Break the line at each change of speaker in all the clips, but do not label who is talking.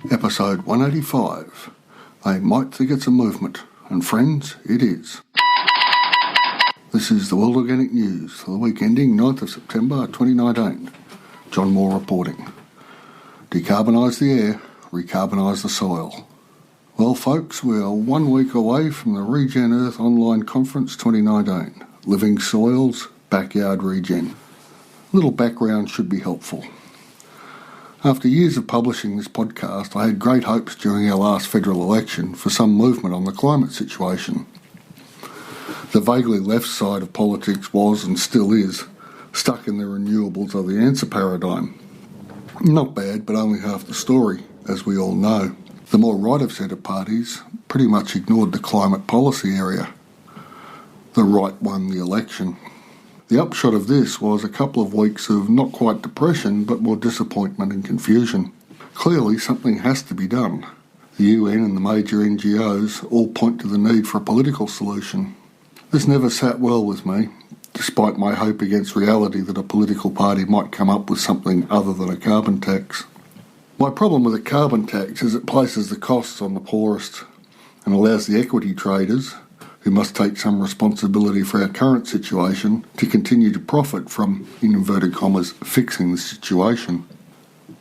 Episode 185. They might think it's a movement, and friends, it is. This is the World Organic News for the week ending 9th of September 2019. Jon Moore reporting. Decarbonise the air, recarbonise the soil. Well folks, we are 1 week away from the RegenEarth Online Conference 2019. Living Soils, Backyard Regen. A little background should be helpful. After years of publishing this podcast, I had great hopes during our last federal election for some movement on the climate situation. The vaguely left side of politics was, and still is, stuck in the renewables are the answer paradigm. Not bad, but only half the story, as we all know. The more right of centre parties pretty much ignored the climate policy area. The right won the election. The upshot of this was a couple of weeks of not quite depression, but more disappointment and confusion. Clearly, something has to be done. The UN and the major NGOs all point to the need for a political solution. This never sat well with me, despite my hope against reality that a political party might come up with something other than a carbon tax. My problem with a carbon tax is it places the costs on the poorest and allows the equity traders, who must take some responsibility for our current situation, to continue to profit from, in inverted commas, fixing the situation.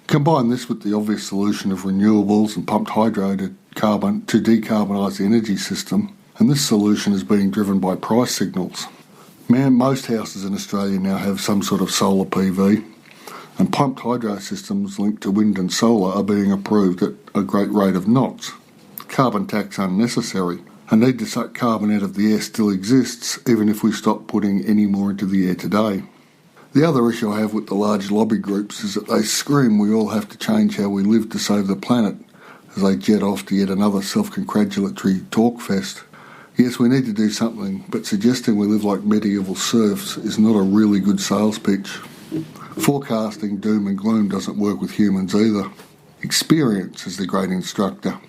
Combine this with the obvious solution of renewables and pumped hydro to decarbonise the energy system, and this solution is being driven by price signals. Most houses in Australia now have some sort of solar PV, and pumped hydro systems linked to wind and solar are being approved at a great rate of knots. Carbon tax unnecessary. A need to suck carbon out of the air still exists, even if we stop putting any more into the air today. The other issue I have with the large lobby groups is that they scream we all have to change how we live to save the planet, as they jet off to yet another self-congratulatory talk fest. Yes, we need to do something, but suggesting we live like medieval serfs is not a really good sales pitch. Forecasting doom and gloom doesn't work with humans either. Experience is the great instructor.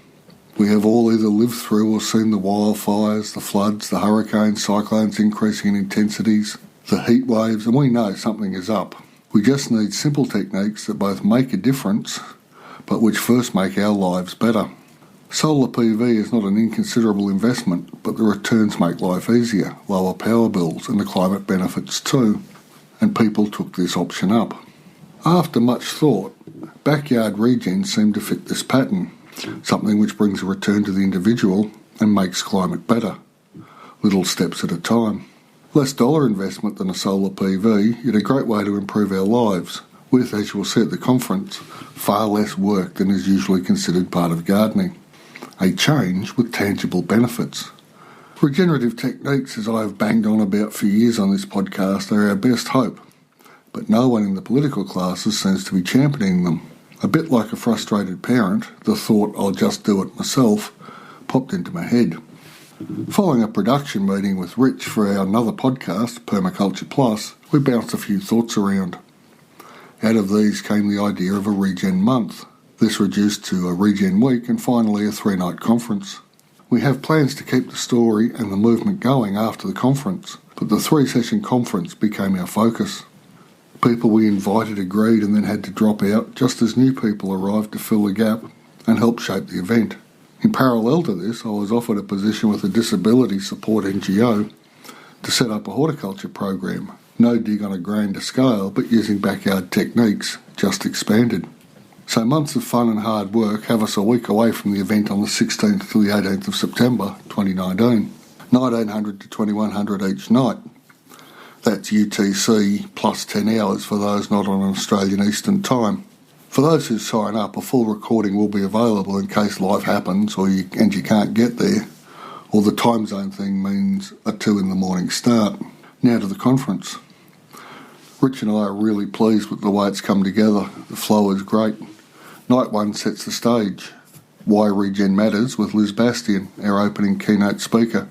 We have all either lived through or seen the wildfires, the floods, the hurricanes, cyclones increasing in intensities, the heat waves, and we know something is up. We just need simple techniques that both make a difference, but which first make our lives better. Solar PV is not an inconsiderable investment, but the returns make life easier, lower power bills, and the climate benefits too, and people took this option up. After much thought, backyard regen seemed to fit this pattern. Something which brings a return to the individual and makes climate better. Little steps at a time. Less dollar investment than a solar PV, yet a great way to improve our lives, with, as you will see at the conference, far less work than is usually considered part of gardening. A change with tangible benefits. Regenerative techniques, as I have banged on about for years on this podcast, are our best hope, but no one in the political classes seems to be championing them. A bit like a frustrated parent, the thought, I'll just do it myself, popped into my head. Following a production meeting with Rich for our another podcast, Permaculture Plus, we bounced a few thoughts around. Out of these came the idea of a Regen month. This reduced to a Regen week and finally a 3-night conference. We have plans to keep the story and the movement going after the conference, but the 3-session conference became our focus. People we invited agreed and then had to drop out just as new people arrived to fill the gap and help shape the event. In parallel to this, I was offered a position with a disability support NGO to set up a horticulture program, no dig on a grander scale, but using backyard techniques, just expanded. So months of fun and hard work have us a week away from the event on the 16th to the 18th of September 2019, 1900 to 2100 each night. That's UTC plus 10 hours for those not on Australian Eastern Time. For those who sign up, a full recording will be available in case life happens and you can't get there, or the time zone thing means a 2 a.m. start. Now to the conference. Rich and I are really pleased with the way it's come together. The flow is great. Night 1 sets the stage. Why Regen Matters with Liz Bastian, our opening keynote speaker,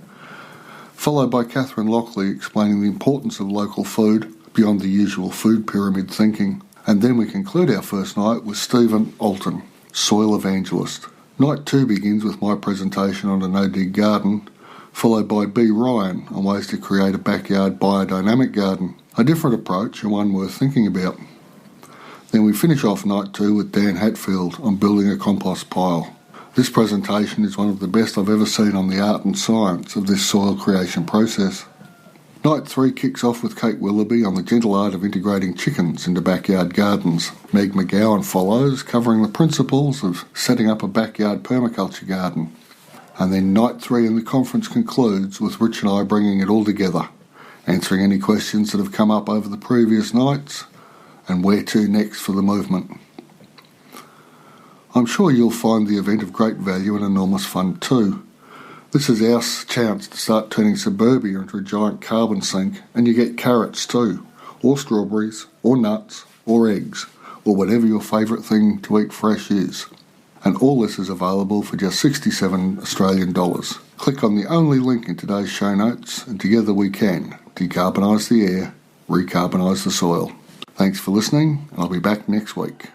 followed by Catherine Lockley explaining the importance of local food beyond the usual food pyramid thinking. And then we conclude our first night with Stephen Alton, soil evangelist. Night 2 begins with my presentation on a no-dig garden, followed by B. Ryan on ways to create a backyard biodynamic garden, a different approach and one worth thinking about. Then we finish off night 2 with Dan Hatfield on building a compost pile. This presentation is one of the best I've ever seen on the art and science of this soil creation process. Night 3 kicks off with Kate Willoughby on the gentle art of integrating chickens into backyard gardens. Meg McGowan follows, covering the principles of setting up a backyard permaculture garden. And then night 3 in the conference concludes with Rich and I bringing it all together, answering any questions that have come up over the previous nights and where to next for the movement. I'm sure you'll find the event of great value and enormous fun too. This is our chance to start turning suburbia into a giant carbon sink, and you get carrots too, or strawberries, or nuts, or eggs, or whatever your favourite thing to eat fresh is. And all this is available for just 67 Australian dollars. Click on the only link in today's show notes, and together we can decarbonise the air, recarbonise the soil. Thanks for listening, and I'll be back next week.